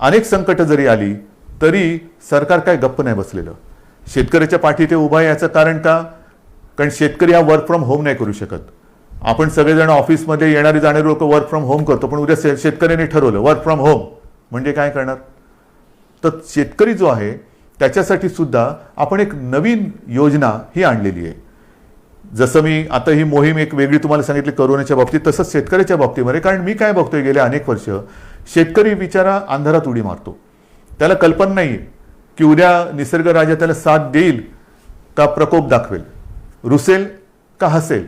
अनेक संकट जरी आली तरी सरकार काय गप्प नाही बसलेलं. शेतकऱ्याच्या पाठी ते उभा आहे. याचं कारण का? कारण शेतकरी हा वर्क फ्रॉम होम नाही करू शकत. आपण सगळेजण ऑफिसमध्ये येणारे जाणारे लोक वर्क फ्रॉम होम करतो, पण उद्या शेतकऱ्याने ठरवलं वर्क फ्रॉम होम म्हणजे काय करणार? तर शेतकरी जो आहे त्याच्यासाठी सुद्धा आपण एक नवीन योजना ही आणलेली आहे. जसं मी आता ही मोहीम एक वेगळी तुम्हाला सांगितली कोरोनाच्या बाबतीत, तसंच शेतकऱ्याच्या बाबतीमध्ये. कारण मी काय बघतोय गेले अनेक वर्ष, शेतकरी बिचारा अंधारात उडी मारतो. त्याला कल्पना नाही की उद्या निसर्ग राजा त्याला साथ देईल का प्रकोप दाखवेल, रुसेल का हसेल,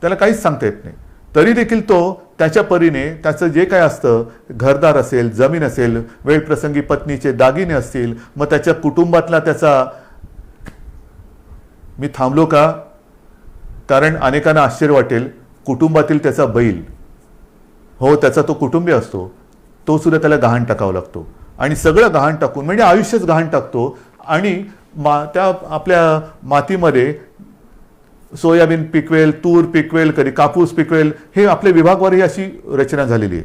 त्याला काहीच सांगता येत नाही. तरी देखील तो त्याच्या परीने त्याचं जे काय असतं, घरदार असेल, जमीन असेल, वेळप्रसंगी पत्नीचे दागिने असतील, मग त्याच्या कुटुंबातला त्याचा, मी थांबलो का कारण अनेकांना आश्चर्य वाटेल, कुटुंबातील त्याचा बैल, हो त्याचा तो कुटुंबी असतो, तो सुद्धा त्याला गहाण टाकावा लागतो. आणि सगळं गहाण टाकून म्हणजे आयुष्यच गहाण टाकतो. आणि त्या आपल्या मातीमध्ये सोयाबीन पिकवेल, तूर पिकवेल, कधी कापूस पिकवेल, हे आपल्या विभागवारही अशी रचना झालेली आहे.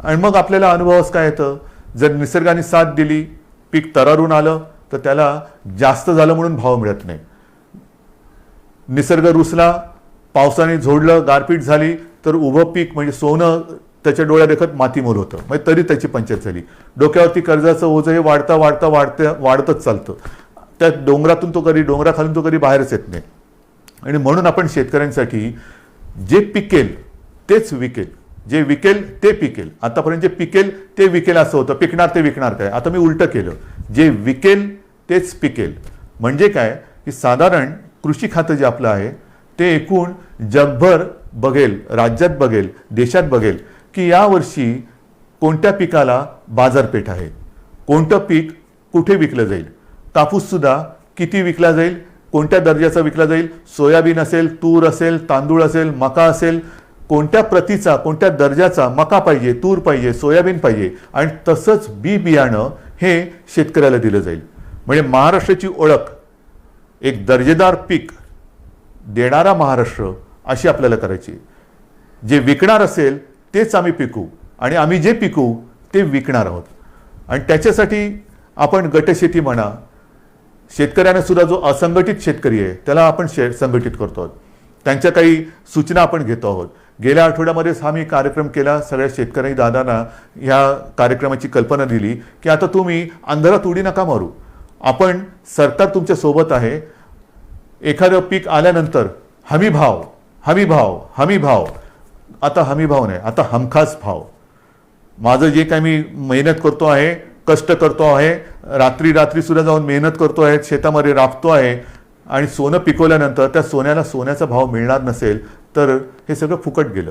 आणि मग आपल्याला अनुभवास काय येतं, जर निसर्गाने साथ दिली, पीक तरारून आलं, तर त्याला जास्त झालं म्हणून भाव मिळत नाही. निसर्ग रुसला, पावसाने झोडलं, गारपीट झाली, तर उभं पीक म्हणजे सोनं त्याच्या डोळ्या देखत मातीमोल होतं, म्हणजे तरी त्याची पंचायत झाली. डोक्यावरती कर्जाचं ओझं हे वाढतच चालतं. त्या डोंगरातून तो कधी, डोंगराखालून तो कधी बाहेरच येत नाही. आणि म्हणून आपण शेतकऱ्यांसाठी जे पिकेल तेच विकेल, जे विकेल ते पिकेल. आतापर्यंत जे पिकेल ते विकेल असं होतं, पिकणार ते विकणार काय. आता मी उलटं केलं, जे विकेल तेच पिकेल. म्हणजे काय की साधारण कृषी खातं जे आपलं आहे ते एकूण जगभर बघेल, राज्यात बघेल, देशात बघेल की यावर्षी कोणत्या पिकाला बाजारपेठ आहे, कोणतं पीक कुठे विकलं जाईल, कापूससुद्धा किती विकला जाईल, कोणत्या दर्जाचा विकला जाईल, सोयाबीन असेल, तूर असेल, तांदूळ असेल, मका असेल, कोणत्या प्रतीचा, कोणत्या दर्जाचा मका पाहिजे, तूर पाहिजे, सोयाबीन पाहिजे. आणि तसंच बी बियाणं हे शेतकऱ्याला दिलं जाईल. म्हणजे महाराष्ट्राची ओळख एक दर्जेदार पीक देणारा महाराष्ट्र अशी आपल्याला करायची. जे विकणार असेल तेच आम्ही पिकू आणि आम्ही जे पिकू ते विकणार आहोत. आणि त्याच्यासाठी आपण गटशेती म्हणा, शेतकऱ्यांना सुद्धा जो असंघटित शेतकरी आहे त्याला आपण संघटित करतो आहोत. त्यांच्या काही सूचना आपण घेतो आहोत. गेल्या आठवड्यामध्येच हा मी कार्यक्रम केला. सगळ्या शेतकरी दादांना ह्या कार्यक्रमाची कल्पना दिली की आता तुम्ही अंधारात उडी नका मारू, आपण सरकार तुमच्या सोबत आहे. एखादं पीक आल्यानंतर हमी भाव, हमी भाव, हमी भाव. आता हमी भाव नाही, आता हमखास भाव. माझं जे काही मी मेहनत करतो आहे, कष्ट करतो आहे, रात्री रात्री सुद्धा जाऊन मेहनत करतो आहे, शेतामध्ये राबतो आहे आणि सोनं पिकवल्यानंतर त्या सोन्याला सोन्याचा भाव मिळणार नसेल तर हे सगळं फुकट गेलं.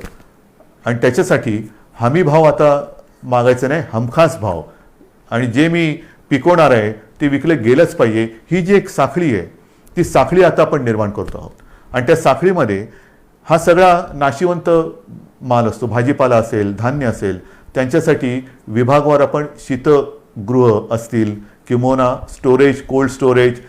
आणि त्याच्यासाठी हमी भाव आता मागायचं नाही, हमखास भाव. आणि जे मी पिकवणार आहे ते विकलं गेलंच पाहिजे. ही जी एक साखळी आहे ती साखळी आता आपण निर्माण करतो आहोत. आणि त्या साखळीमध्ये हा सगळा नाशिवंत माल असतो, भाजीपाला असेल, धान्य असेल, त्यांच्यासाठी विभागवार आपण शीतगृह असतील किंवा स्टोरेज, कोल्ड स्टोरेज,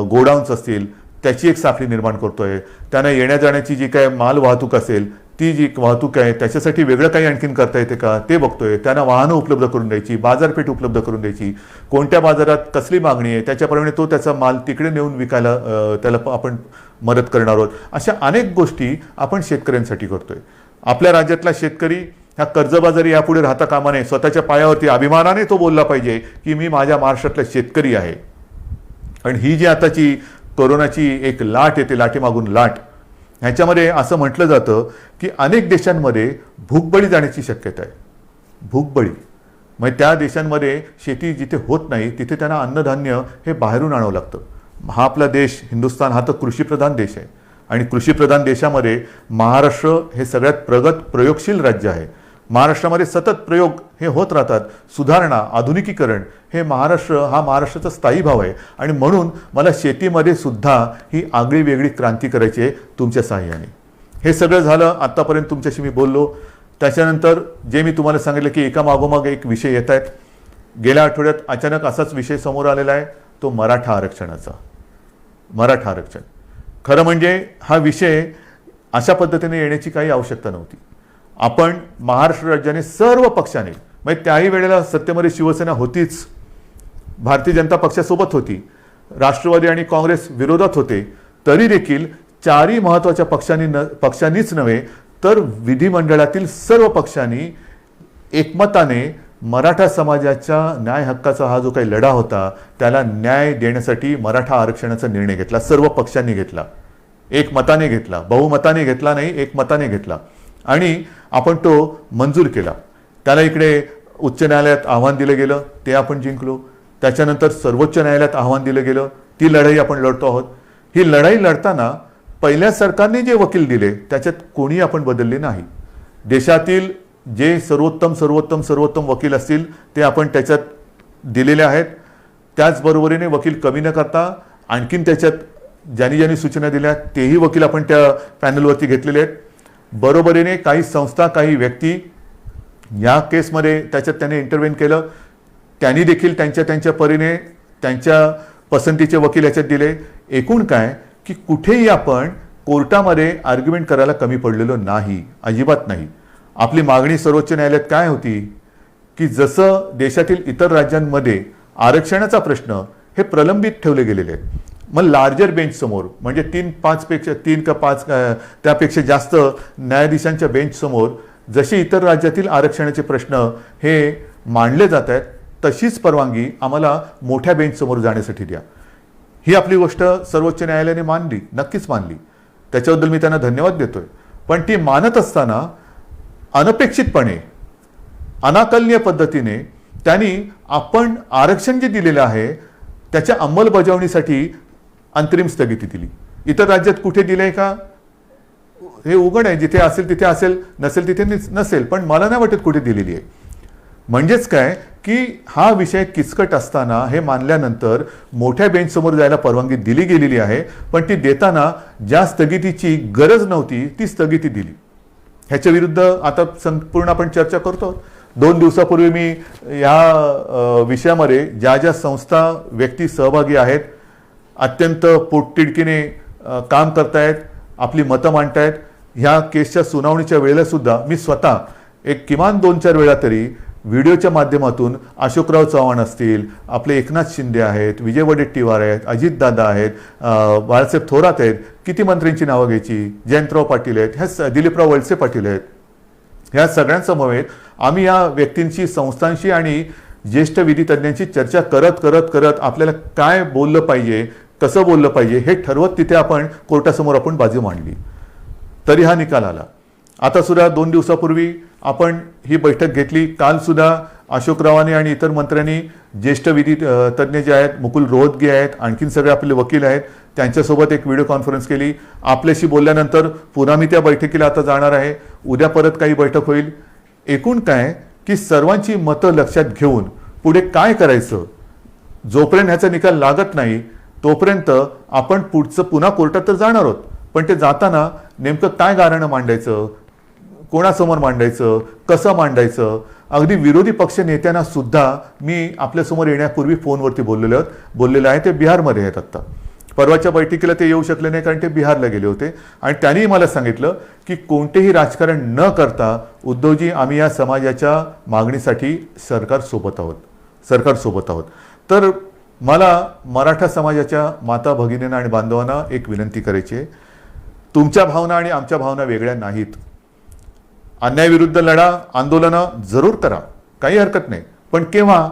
गोडाऊन्स असतील, त्याची एक साखळी निर्माण करतोय. त्यांना येण्या जाण्याची जी काय माल वाहतूक असेल ती जी वाहतूक आहे त्याच्यासाठी वेगळं काही आणखीन करता येते का ते बघतोय. त्यांना वाहनं उपलब्ध करून द्यायची, बाजारपेठ उपलब्ध करून द्यायची, कोणत्या बाजारात कसली मागणी आहे त्याच्याप्रमाणे तो त्याचा माल तिकडे नेऊन विकायला त्याला आपण मदत करणार आहोत. अशा अनेक गोष्टी आपण शेतकऱ्यांसाठी करतोय. आपल्या राज्यातला शेतकरी ह्या कर्जबाजारी यापुढे राहता कामा नये. स्वतःच्या पायावरती अभिमानाने तो बोलला पाहिजे की मी माझ्या महाराष्ट्रातला शेतकरी आहे. आणि ही जी आताची कोरोनाची एक लाट येते, लाटेमागून लाट, ह्याच्यामध्ये असं म्हटलं जातं की अनेक देशांमध्ये भूकबळी जाण्याची शक्यता आहे. भूकबळी म्हणजे त्या देशांमध्ये शेती जिथे होत नाही तिथे त्यांना अन्नधान्य हे बाहेरून आणावं लागतं. हा आपला देश हिंदुस्थान हा तर कृषीप्रधान देश आहे आणि कृषीप्रधान देशामध्ये महाराष्ट्र हे सगळ्यात प्रगत प्रयोगशील राज्य आहे. महाराष्ट्रामध्ये सतत प्रयोग हे होत राहतात. सुधारणा, आधुनिकीकरण हे महाराष्ट्राचा स्थायी भाव आहे. आणि म्हणून मला शेतीमध्ये सुद्धा ही आगळी वेगळी क्रांती करायची आहे तुमच्या साहाय्याने. हे सगळं झालं, आत्तापर्यंत तुमच्याशी मी बोललो. त्याच्यानंतर जे मी तुम्हाला सांगितलं की एका मागोमाग एक विषय येत आहेत. गेल्या आठवड्यात अचानक असाच विषय समोर आलेला आहे, तो मराठा आरक्षणाचा. मराठा आरक्षण खरं म्हणजे हा विषय अशा पद्धतीने येण्याची काही आवश्यकता नव्हती. आपण महाराष्ट्र राज्याने सर्व पक्षाने, म्हणजे त्याही वेळेला सत्तेमध्ये शिवसेना होतीच, भारतीय जनता पक्षासोबत होती, राष्ट्रवादी आणि काँग्रेस विरोधात होते, तरी देखील चारही महत्त्वाच्या पक्षांनीच नव्हे तर विधिमंडळातील सर्व पक्षांनी एकमताने मराठा समाजाच्या न्याय हक्काचा हा जो काही लढा होता त्याला न्याय देण्यासाठी मराठा आरक्षणाचा निर्णय घेतला. सर्व पक्षांनी घेतला एक मताने घेतला, बहुमताने घेतला नाही, एक मताने घेतला आणि आपण तो मंजूर केला. त्याला इकडे उच्च न्यायालयात आव्हान दिलं गेलं, ते आपण जिंकलो. त्याच्यानंतर सर्वोच्च न्यायालयात आव्हान दिलं गेलं, ती लढाई आपण लढतो आहोत. ही लढाई लढताना पहिल्या सरकारने जे वकील दिले त्याच्यात कोणी आपण बदलले नाही. देशातील जे सर्वोत्तम वकील असतील ते आपण त्याच्यात दिलेले आहेत. त्याचबरोबरीने वकील कमी न करता आणखीन त्याच्यात ज्यांनी सूचना दिल्या तेही वकील आपण त्या पॅनलवरती घेतलेले आहेत. बरोबरीने काही संस्था, काही व्यक्ती या केसमध्ये त्याच्यात त्याने इंटरव्हेन केलं. त्यांनी देखील त्यांच्या परीने त्यांच्या पसंतीचे वकील याच्यात दिले. एकूण काय की कुठेही आपण कोर्टामध्ये आर्ग्युमेंट करायला कमी पडलेलो नाही, अजिबात नाही. आपली मागणी सर्वोच्च न्यायालयात काय होती की जसं देशातील इतर राज्यांमध्ये आरक्षणाचा प्रश्न हे प्रलंबित ठेवले गेलेले आहेत, मग लार्जर बेंच समोर म्हणजे 3 का 5 त्यापेक्षा जास्त न्यायाधीशांच्या बेंच समोर जसे इतर राज्यातील आरक्षणाचे प्रश्न हे मांडले जात आहेत तशीच परवानगी आम्हाला मोठ्या बेंच समोर जाण्यासाठी द्या. ही आपली गोष्ट सर्वोच्च न्यायालयाने मानली, नक्कीच मानली. त्याच्याबद्दल मी त्यांना धन्यवाद देतोय. पण ती मानत असताना अनपेक्षितपणे, अनाकलनीय पद्धतीने त्यांनी आपण आरक्षण जे दिलेलं आहे त्याच्या अंमलबजावणीसाठी अंतरिम स्थगिती दिली. इतर राज्यात कुठे दिलंय का हे उघड आहे, जिथे असेल तिथे असेल, नसेल तिथे नसेल, पण मला नाही वाटत कुठे दिलेली आहे. म्हणजेच काय की हा विषय किचकट असताना हे मानल्यानंतर मोठ्या बेंच समोर जायला परवानगी दिली गेलेली आहे, पण ती देताना ज्या स्थगितीची गरज नव्हती ती स्थगिती दिली. ह्याच्या विरुद्ध आता संपूर्ण आपण चर्चा करतो. 2 दिवसापूर्वी मी या विषयामध्ये ज्या संस्था, व्यक्ती सहभागी आहेत, अत्यंत पोटतिडकीने काम करतायत, आपली मतं मांडतायत, ह्या केसच्या सुनावणीच्या वेळेला सुद्धा मी स्वतः एक किमान 2-4 वेळा तरी व्हिडिओच्या माध्यमातून अशोकराव चव्हाण असतील, आपले एकनाथ शिंदे आहेत, विजय वडेट्टीवार आहेत, अजितदादा आहेत, बाळासाहेब थोरात आहेत, किती मंत्र्यांची नावं घ्यायची, जयंतराव पाटील आहेत, ह्या दिलीपराव वळसे पाटील आहेत, ह्या सगळ्यांसमवेत आम्ही या व्यक्तींशी, संस्थांशी आणि ज्येष्ठ विधितज्ञांची चर्चा करत आपल्याला काय बोललं पाहिजे, कसं बोललं पाहिजे हे ठरवत तिथे आपण कोर्टासमोर आपण बाजू मांडली. तरी हा निकाल आला. आता सुद्धा 2 दिवसापूर्वी आपण ही बैठक घेतली. काल सुद्धा अशोकरावांनी आणि इतर मंत्र्यांनी, ज्येष्ठ विधी तज्ज्ञ जे आहेत, मुकुल रोहतगी आहेत, आणखीन सगळे आपले वकील आहेत, त्यांच्यासोबत एक व्हिडिओ कॉन्फरन्स केली. आपल्याशी बोलल्यानंतर पुन्हा मी त्या बैठकीला आता जाणार आहे. उद्या परत काही बैठक होईल. एकूण काय की सर्वांची मतं लक्षात घेऊन पुढे काय करायचं, जोपर्यंत ह्याचा निकाल लागत नाही तोपर्यंत आपण पुढचं पुन्हा कोर्टात तर जाणार आहोत, पण ते जाताना नेमकं काय गाऱ्हाणं मांडायचं, कोणासमोर मांडायचं, कसं मांडायचं. अगदी विरोधी पक्ष नेत्यांना सुद्धा मी आपल्यासमोर येण्यापूर्वी फोनवरती बोललेलं आहे. ते बिहारमध्ये आहेत. आत्ता परवाच्या बैठकीला ते येऊ शकले नाही कारण ते बिहारला गेले होते आणि त्यांनी मला सांगितलं की कोणतेही राजकारण न करता उद्धवजी आम्ही या समाजाच्या मागणीसाठी सरकारसोबत आहोत. तर मला मराठा समाजाच्या माता भगिनींना आणि बांधवांना एक विनंती करायची आहे. तुमच्या भावना आणि आमच्या भावना वेगळ्या नाहीत. अन्यायाविरुद्ध लढा, आंदोलनं जरूर करा, काही हरकत नाही. पण केव्हा,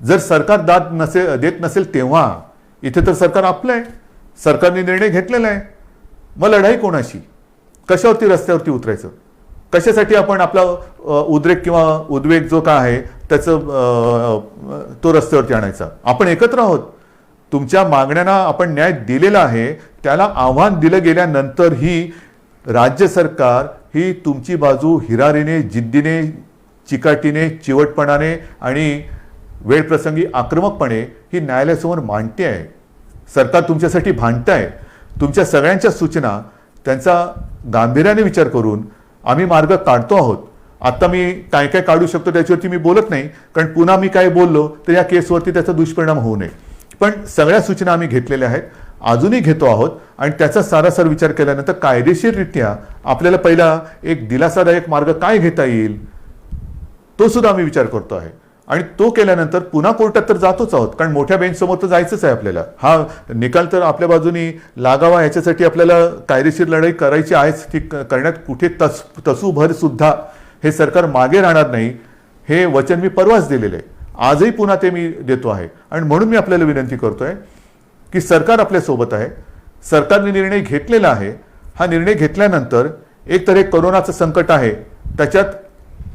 जर सरकार देत नसेल तेव्हा. इथे तर सरकार आपलं आहे, सरकारने निर्णय घेतलेला आहे. मग लढाई कोणाशी, कशावरती रस्त्यावरती उतरायचं, कशासाठी आपण आपला उद्रेक किंवा उद्वेग जो काय आहे त्याचं तो रस्त्यावरती आणायचा. आपण एकत्र आहोत. तुमच्या मागण्यांना आपण न्याय दिलेला आहे. त्याला आव्हान दिलं गेल्यानंतरही राज्य सरकार ही तुमची बाजू हिरारीने, जिद्दीने, चिकाटीने, चिवटपणाने आणि वेळप्रसंगी आक्रमकपणे ही न्यायालयासमोर मांडते आहे. सरकार तुमच्यासाठी भांडत आहे. तुमच्या सगळ्यांच्या सूचना त्यांचा गांभीर्याने विचार करून आम्ही मार्ग काढतो आहोत. आता मी काय काय काढू शकतो त्याच्यावरती मी बोलत नाही, कारण पुन्हा मी काय बोललो तर या केसवरती त्याचा दुष्परिणाम होऊ नये. पण सगळ्या सूचना आम्ही घेतलेल्या आहेत, अजूनही घेतो आहोत आणि त्याचा सारासार विचार केल्यानंतर कायदेशीररित्या आपल्याला पहिला एक दिलासादायक मार्ग काय घेता येईल तो सुद्धा आम्ही विचार करतो आहे. आणि तो केल्यानंतर पुन्हा कोर्टात तर जातोच आहोत, कारण मोठ्या बेंच समोर तर जायचंच आहे आपल्याला. हा निकाल तर आपल्या बाजूनी लागावा ह्याच्यासाठी आपल्याला कायदेशीर लढाई करायची आहेच. ती करण्यात कुठे तसूभर सुद्धा हे सरकार मागे राहणार नाही, हे वचन मी परवाच दिलेलं आहे. आजही पुन्हा ते मी देतो आहे. आणि म्हणून मी आपल्याला विनंती करतोय की सरकार आपल्यासोबत आहे. सरकारने निर्णय घेतलेला आहे. हा निर्णय घेतल्यानंतर एक तर हे करोनाचं संकट आहे, त्याच्यात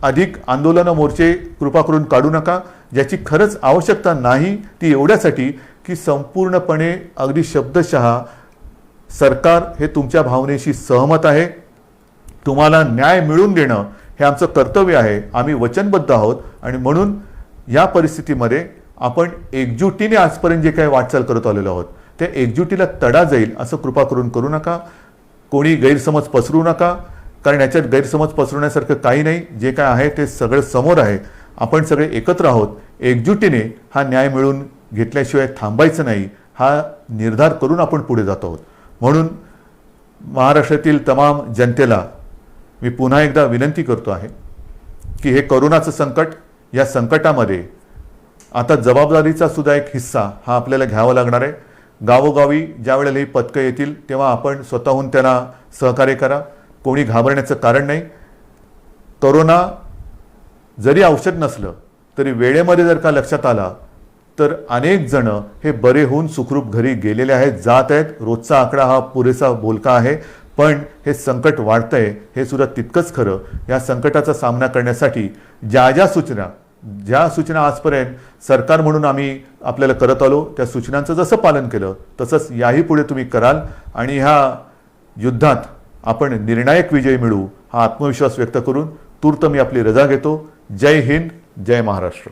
अधिक आंदोलनं मोर्चे कृपा करून काढू नका. ज्याची खरंच आवश्यकता नाही ती एवढ्यासाठी की संपूर्णपणे अगदी शब्दशः सरकार हे तुमच्या भावनेशी सहमत आहे. तुम्हाला न्याय मिळवून देणं हे आमचं कर्तव्य आहे. आम्ही वचनबद्ध आहोत आणि म्हणून या परिस्थितीमध्ये आपण एकजुटीने आजपर्यंत जे काही वाटचाल करत आलेलो आहोत त्या एकजुटीला तडा जाईल असं कृपा करून करू नका. कोणी गैरसमज पसरू नका, कारण याच्यात गैरसमज पसरवण्यासारखं काही नाही. जे काय आहे ते सगळं समोर आहे. आपण सगळे एकत्र आहोत. एकजुटीने हा न्याय मिळवून घेतल्याशिवाय थांबायचं नाही हा निर्धार करून आपण पुढे जात आहोत. म्हणून महाराष्ट्रातील तमाम जनतेला मी पुन्हा एकदा विनंती करतो आहे की हे करोनाचं संकट, या संकटामध्ये आता जबाबदारीचा सुद्धा एक हिस्सा हा आपल्याला घ्यावा लागणार आहे. गावोगावी ज्या वेळेला ही पथकं येतील तेव्हा आपण स्वतःहून त्यांना सहकार्य करा. कोणी घाबरण्याचं कारण नाही. करोना जरी औषध नसलं तरी वेळेमध्ये जर का लक्षात आला तर अनेक जण हे बरे होऊन सुखरूप घरी गेलेले आहेत, जात आहेत. रोजचा आकडा हा पुरेसा बोलका आहे, पण हे संकट वाढतंय हे सुद्धा तितकंच खरं. या संकटाचा सामना करण्यासाठी ज्या सूचना आजपर्यंत सरकार म्हणून आम्ही आपल्याला करत आलो त्या सूचनांचं जसं पालन केलं तसंच याही पुढे तुम्ही कराल आणि ह्या युद्धात आपण निर्णायक विजय मिळवू हा आत्मविश्वास व्यक्त करून तूर्त मी आपली रजा घेतो. जय हिंद, जय महाराष्ट्र.